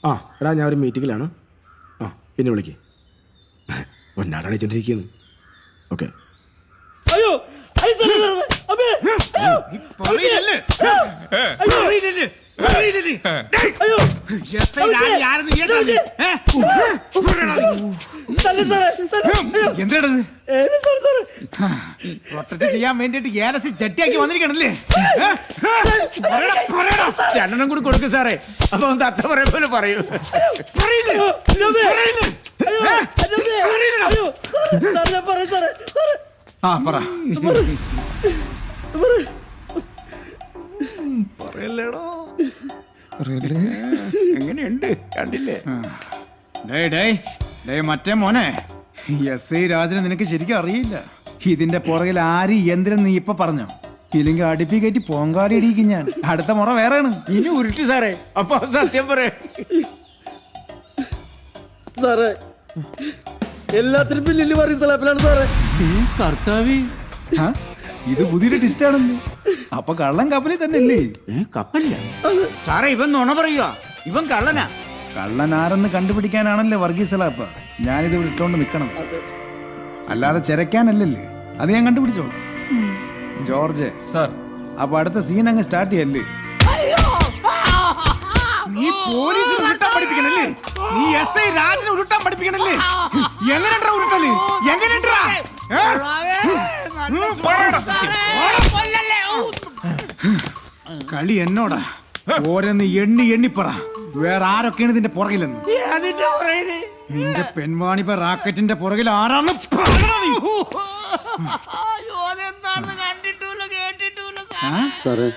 ആ എടാ ഞാൻ ഒരു മീറ്റിങ്ങിലാണ്. ആ പിന്നെ വിളിക്ക്. ഒന്നാടാണ് വിളിച്ചോണ്ടിരിക്കുന്നത്. ഓക്കെ. അയ്യോ എന്താണത്? പ്രൊട്ടക്ട് ചെയ്യാൻ വേണ്ടിട്ട് ഏലസി ചട്ടിയാക്കി വന്നിരിക്കണല്ലേ? രണ്ടെണ്ണം കൂടി കൊടുക്കും സാറേ. അപ്പൊ തത്ത പറയ പോലെ പറയൂ. ആ പറ. പറയല്ലേടോ. എങ്ങനെയുണ്ട് കണ്ടില്ലേ? മറ്റേ മോനെ, എസ്.ഐ. രാജനെ നിനക്ക് ശരിക്കും അറിയില്ല. ഇതിന്റെ പുറകിൽ ആര് എന്തിനും നീ ഇപ്പൊ പറഞ്ഞോ? ഇല്ലെങ്കിൽ അടുപ്പി കയറ്റി പോങ്കാലി അടിക്കും ഞാൻ. അടുത്ത മുറ വേറെയാണ്. ഇനി ഉരുട്ടി സാറേ. അപ്പൊ സത്യം പറയേ സാറേ, എല്ലാത്തിനും പിന്നിൽ പറയും സാറേ. കർത്താവി, ഇത് പുതിയൊരു ടിസ്റ്റ് ആണല്ലോ. അപ്പൊ കള്ളൻ കപ്പലിൽ തന്നെ അല്ലേ? കപ്പലില്ല സാറേ, ഇവൻ നുണ പറയുക. ഇവൻ കള്ളനാ. കള്ളൻ ആരെന്ന് കണ്ടുപിടിക്കാനാണല്ലേ വർഗീസലാപ്പ ഞാനിത് ഇട്ടോണ്ട് നിക്കണം. അല്ലാതെ ചെരക്കാനല്ലല്ലേ. അത് ഞാൻ കണ്ടുപിടിച്ചോളാം. ജോർജ് സാർ, അപ്പൊ അടുത്ത സീൻ അങ്ങ് സ്റ്റാർട്ട് ചെയ്യല്ലേ? നീ പോലീസിന് ഉരുട്ടാൻ പഠിപ്പിക്കണല്ലേ? നീ എസ്.ഐ. രാജനെ ഉരുട്ടാൻ പഠിപ്പിക്കണല്ലേ? എങ്ങനെയാ ഉരുട്ടല്? എങ്ങനെയാ? കളി എന്നോടാ. ഓരോന്ന് എണ്ണി എണ്ണിപ്പറ. വേറെ ആരൊക്കെയാണ് ഇതിന്റെ പുറകിലെന്ന്? നിന്റെ പെൺവാണിപ്പ റാക്കറ്റിന്റെ പുറകിൽ ആരാണ്? സാറേ,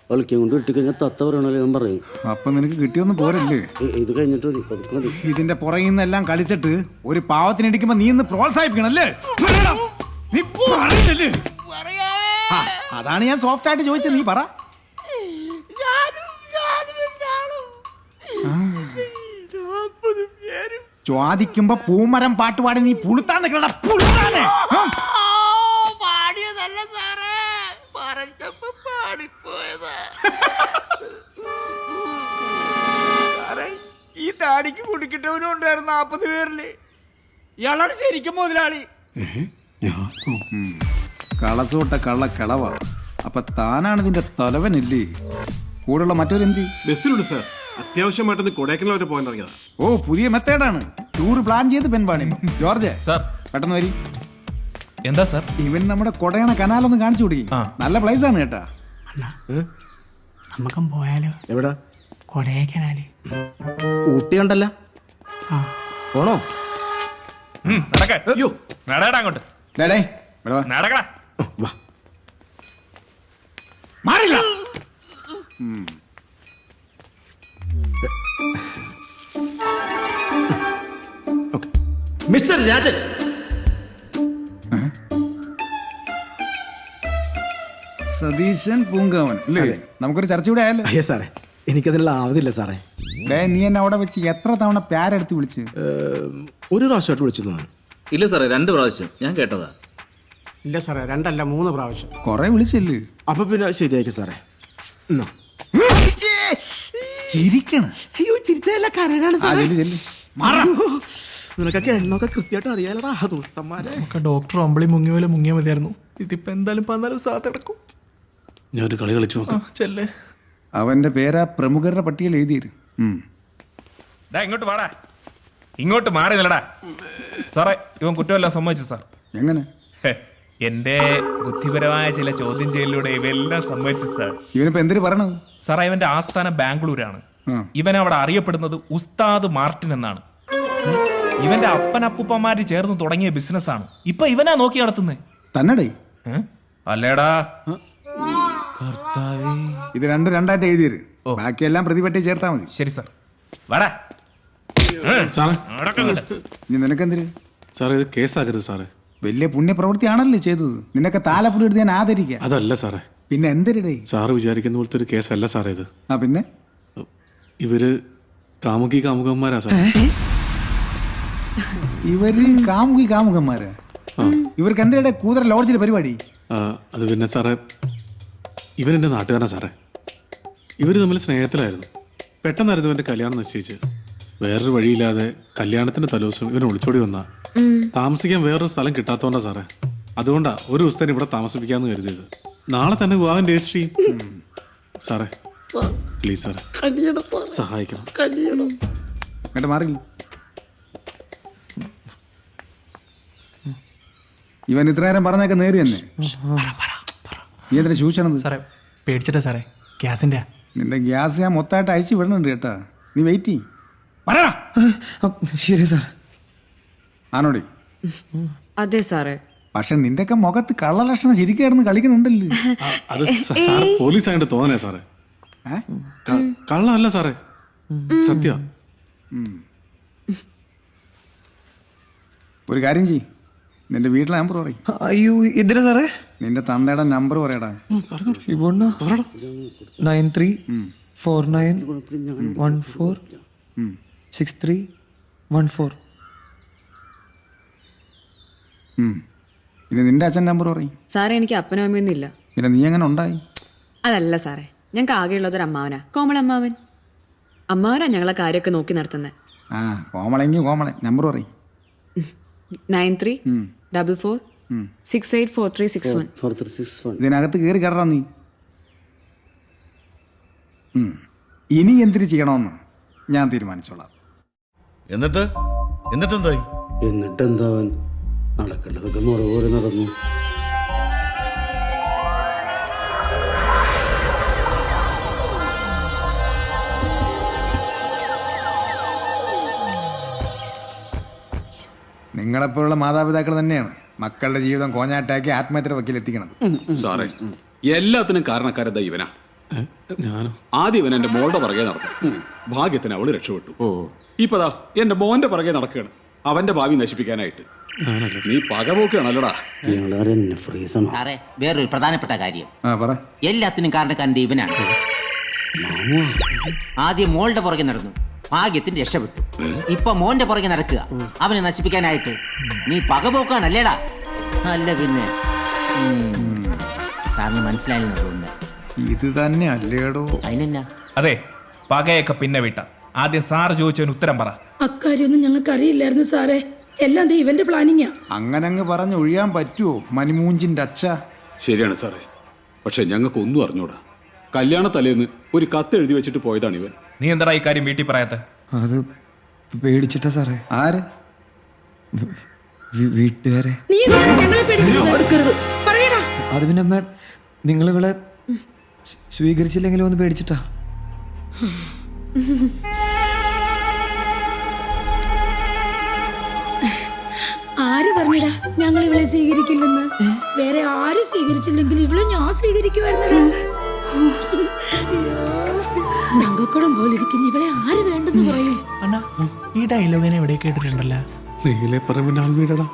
കളിക്കാൻ കൊണ്ട് ഇട്ടിക്കഴിഞ്ഞാൽ തത്ത പറയണല്ലോ ഞാൻ പറയും. അപ്പൊ നിനക്ക് കിട്ടിയൊന്നും പോരല്ലേ? ഇത് കഴിഞ്ഞിട്ട് മതി, പതുക്കെ മതി. ഇതിന്റെ പുറകിൽ നിന്നെല്ലാം കളിച്ചിട്ട് ഒരു പാവത്തിനിടിക്കുമ്പോ നീ ഇന്ന് പ്രോത്സാഹിപ്പിക്കണല്ലേ? നീ പറയില്ലല്ലേ? അതാണ് ഞാൻ സോഫ്റ്റ് ആയിട്ട് ചോദിച്ചത്. നീ പറ. ചോദിക്കുമ്പോ പൂമരം പാട്ടുപാടി നീ പുളുത്താൻ നിൽക്കണ പുളുത്താനെ. ഈ താടിക്ക് കുടിക്കിട്ടവനും ഉണ്ടായിരുന്നു 40 പേരില്. ഇയാളാണ് ശരിക്കും മുതലാളി. കളസോട്ട കള്ള കിളവാ. അപ്പൊ താനാണ് ഇതിന്റെ തലവനല്ലേ? കൂടെയുള്ള മറ്റൊരെന്തി? ബസ്സിലുണ്ട് സാർ. അത്യാവശ്യമായിട്ടൊന്ന് കൊടൈക്കനാൽ വരെ പോകാൻ ഇറങ്ങിയതാ. ഓ, പുതിയ മെത്തേഡാണ്. ടൂർ പ്ലാൻ ചെയ്ത് പെൺപാണി. ജോർജ് സാർ, പെട്ടെന്ന് വരി. എന്താ സാർ? ഇവൻ നമ്മുടെ കൊടയണ കനാലൊന്ന് കാണിച്ചു കൊടുക്കി. നല്ല പ്ലേസ് ആണ് കേട്ടാ. നമുക്കും പോയാലോ? എവിടാ? കൊടൈക്കനാല്. ഊട്ടിയുണ്ടല്ലോ. പോണോ? അങ്ങോട്ട് ഡേടേ, ഇവിടെ വാ. നടക്കടാ. വാ. മാറില്ല. മിസ്റ്റർ രാജൻ, സതീശൻ പൂങ്കാവൻ അല്ലേ? നമുക്കൊരു ചർച്ച ഇവിടെ ആയല്ലോ. അയ്യോ സാറേ, എനിക്കതിനുള്ള ആവതില്ല സാറേ. നീ എന്നെ അവിടെ വെച്ച് എത്ര തവണ പ്യാരെടുത്ത് വിളിച്ച്? ഒരു പ്രാവശ്യമായിട്ട് വിളിച്ചു. ഇല്ല സാറേ, 2 പ്രാവശ്യം ഞാൻ കേട്ടതാ. ഇല്ല സാറേ, 2 അല്ല 3 പ്രാവശ്യം. കൊറേ വിളിച്ചല്ലേ? അപ്പൊ പിന്നെ ശരിയാക്കി സാറേ. ചിരിക്കണ. അയ്യോ, ചിരിച്ചല്ല കരനാണ് സാറേ. നിനക്കൊക്കെ എണ്ണൊക്കെ കൃത്യമായിട്ട് അറിയാലടാ ദുഷ്ടന്മാരെ. നമുക്ക് ഡോക്ടർ അമ്പിളി മുങ്ങിയ പോലെ മുങ്ങിയ മതിയായിരുന്നു. ഇതിപ്പോ എന്തായാലും 14 സാത്ത് കിടക്കും. ഞാൻ ഒരു കളി കളിച്ചു നോക്കാം. ചെല്ലേ. അവന്റെ പേരാ പ്രമുഖരുടെ പട്ടികയിൽ എഴുതിയിരുന്നു. ഇങ്ങോട്ട് വാടാ. ഇങ്ങോട്ട് മാറി നിലടാ. സാറേ, ഇവൻ കുറ്റമെല്ലാം സമ്മതിച്ചു സാർ. എങ്ങനെ? എന്റെ ബുദ്ധിപരമായ ചില ചോദ്യം ചെയ്യലിലൂടെ ഇവയെല്ലാം സമ്മതിച്ചു സാർ. ഇവനിപ്പോ എന്തിനു പറയണത്? സാറേ, ഇവന്റെ ആസ്ഥാനം ബാംഗ്ലൂരാണ്. ഇവൻ അവിടെ അറിയപ്പെടുന്നത് ഉസ്താദ് മാർട്ടിൻ എന്നാണ്. ഇവന്റെ അപ്പനപ്പൂപ്പന്മാര് ചേർന്ന് തുടങ്ങിയ ബിസിനസ്സാണ്. ഇപ്പൊ ഇവനാ നോക്കി നടത്തുന്നത്. തന്നടേ? അല്ലേടാ. ഇത് രണ്ടായിട്ട് എഴുതിയത്. ബാക്കിയെല്ലാം പ്രതിപട്ടി ചേർത്താ മതി. ശരി സാർ. വാടാ. ഇനി നിനക്കെന്തിര്? സാറേ, ഇത് കേസാക്കരുത് സാറേ. വലിയ പുണ്യപ്രവൃത്തിയാണല്ലേ ചെയ്തത്. നിനക്ക് താലപ്പുഴ എടുത്ത് ഞാൻ ആദരിക്കാം. അതല്ല സാറേ. പിന്നെ എന്തിരടേ? സാറ് വിചാരിക്കുന്ന പോലത്തെ ഒരു കേസല്ല സാറേ ഇത്. പിന്നെ ഇവര് കാമുകന്മാരാ സാർ. ഇവര് കാമുകന്മാരാ? ഇവർക്ക് എന്തിനാ കൂതറ ലോഡ്ജിലെ പരിപാടി? അത് പിന്നെ സാറേ, ഇവരെന്റെ നാട്ടുകാരനാ സാറേ. ഇവര് തമ്മിൽ സ്നേഹത്തിലായിരുന്നു. പെട്ടെന്നായിരുന്നു ഇവന്റെ കല്യാണം നിശ്ചയിച്ച്. വേറൊരു വഴിയില്ലാതെ കല്യാണത്തിന്റെ തലേദിവസം ഇവൻ ഒളിച്ചോടി വന്നാ താമസിക്കാൻ വേറൊരു സ്ഥലം കിട്ടാത്തോണ്ടാ സാറേ. അതുകൊണ്ടാ ഒരു ദിവസത്തേന് ഇവിടെ താമസിപ്പിക്കാന്ന് കരുതിയത്. നാളെ തന്നെ വിവാഹം രജിസ്റ്റർ ചെയ്യും. സാറേ പ്ലീസ് സാറേ സഹായിക്കണം. അങ്ങോട്ട് മാറില്ല. ഇവൻ ഇത്ര നേരം പറഞ്ഞൊക്കെ നേരി തന്നെ. നീ എന്തിനാ ചൂച്ചണത്? സാറേ പേടിച്ചിട്ടാ സാറേ, ഗ്യാസിന്റെ. നിന്റെ ഗ്യാസ് ഞാൻ മൊത്തമായിട്ട് അയച്ചു വിടണുണ്ട് കേട്ടാ. നീ വെയിറ്റ് ചെയ്യ്. പറയടാ. ശരി സാർ. ആണോടി? അതെ സാറേ. പക്ഷെ നിന്റെയൊക്കെ മുഖത്ത് കള്ളലക്ഷണം ശരിക്കായിരുന്നു കളിക്കുന്നുണ്ടല്ലോ. അത് സാറ് പോലീസ് ആയിട്ട് തോന്നണേ സാറേ. കള്ളല്ല സാറേ, സത്യ. ഒരു കാര്യം ചെയ്യ്, നിന്റെ വീട്ടിലെ നമ്പർ പറയും. അയ്യോ എന്തിനാ സാറേ? നിന്റെ തന്തയുടെ നമ്പർ പറയടാ. 9349146314. പിന്നെ നിന്റെ അച്ഛൻ നമ്പർ പറയും. സാറേ എനിക്ക് അപ്പനും അമ്മയൊന്നും ഇല്ല. പിന്നെ നീ എങ്ങനെ ഉണ്ടായി? അതല്ല സാറേ, ഞങ്ങൾക്ക് ആകെയുള്ളതൊരു അമ്മാവനാ, കോമളമ്മാവൻ. അമ്മാവനാ ഞങ്ങളെ കാര്യമൊക്കെ നോക്കി നടത്തുന്നത്. ആ കോമളെങ്കിൽ കോമളൻ നമ്പർ പറയും. 9344684361. 4361. ഇതിനകത്ത് കയറി കയറാ നീ. ഇനി എന്തിനു ചെയ്യണമെന്ന് ഞാൻ തീരുമാനിച്ചോളാം. എന്നിട്ടെന്തായി? എന്നിട്ടെന്താവൻ നടക്കേണ്ടതൊക്കെ മുറ പോലെ നടന്നു. നിങ്ങളെപ്പോലുള്ള മാതാപിതാക്കൾ തന്നെയാണ് മക്കളുടെ ജീവിതം കോഞ്ഞാട്ടാക്കി ആത്മഹത്യയുടെ വക്കീലെത്തിക്കണത്. സാറേ എല്ലാത്തിനും കാരണക്കാരെന്താ ഇവനാ. ഞാനോ? ആദ്യം ഇവൻ എന്റെ മോളുടെ പുറകെ നടന്നു. ഭാഗ്യത്തിന് അവള് രക്ഷപ്പെട്ടു. ഇപ്പതാ എന്റെ മോന്റെ പുറകെ നടക്കുകയാണ് അവന്റെ ഭാവി നശിപ്പിക്കാനായിട്ട്. നീ പകപോക്കുകയാണല്ലോടാ. സാറേ വേറൊരു പ്രധാനപ്പെട്ട കാര്യം, ആ പറ. എല്ലാത്തിനും കാരണക്കാരൻ്റെ ഇവനാണ്. ആദ്യം മോളുടെ പുറകെ നടന്നു, ഭാഗ്യത്തിന് രക്ഷപ്പെട്ടു. ഇപ്പൊ മോന്റെ പുറകെ നടക്കുക അവനെ നശിപ്പിക്കാനായിട്ട്. നീ പകപോക്കാണല്ലേടാ? അല്ല പിന്നെ. സാറിന് മനസ്സിലായില്ലെന്ന് തോന്നുന്നത്. ഇത് തന്നെ അല്ലേടോ? അതിനെന്നാ? അതെ, പകയൊക്കെ പിന്നെ വിട്ട. ആദ്യം സാറ് ചോദിച്ചതിന് ഉത്തരം പറ. അക്കാര്യൊന്നും ഞങ്ങൾക്ക് അറിയില്ലായിരുന്നു സാറേ, എല്ലാം ഇവന്റെ പ്ലാനിങ്ങാ. അങ്ങനെ അങ്ങ് പറഞ്ഞ് ഒഴിയാൻ പറ്റുമോ മണിമൂഞ്ചിന്റെ അച്ഛ? ശരിയാണ് സാറേ, പക്ഷെ ഞങ്ങൾക്ക് ഒന്നും അറിഞ്ഞൂടാ. കല്യാണ തലേന്ന് ഒരു കത്ത് എഴുതി വെച്ചിട്ട് പോയതാണ് ഇവൻ. നീ എന്താ ഈ കാര്യം വീട്ടിൽ പറയാത്ത? അത് പേടിച്ചിട്ടാ സാറേ. ആര്? വീട്ടുകാരെ. നീ എന്തിനാ ഞങ്ങളെ പേടിക്കുന്നത്? പറയടാ. അത് പിന്നെ അമ്മ നിങ്ങളിവിടെ സ്വീകരിച്ചില്ലെങ്കിലും ഒന്ന് പേടിച്ചിട്ടാ. ആര് പറഞ്ഞടാ ഞങ്ങൾ ഇവളെ സ്വീകരിക്കില്ലെന്ന്? വേറെ ആരും സ്വീകരിച്ചില്ലെങ്കിൽ ഇവളെ ഞാൻ സ്വീകരിക്കുമായിരുന്നടാ. തങ്കക്കുടം പോലെ ഇരിക്കുന്ന ഇവളെ ആര് വേണ്ടെന്ന് പറയും? ഈ ഡയലോഗിനെ എവിടെ കേട്ടിട്ടുണ്ടല്ലോ? നീലേ പറമ്പിന്റെ ആൾ വീടടാ.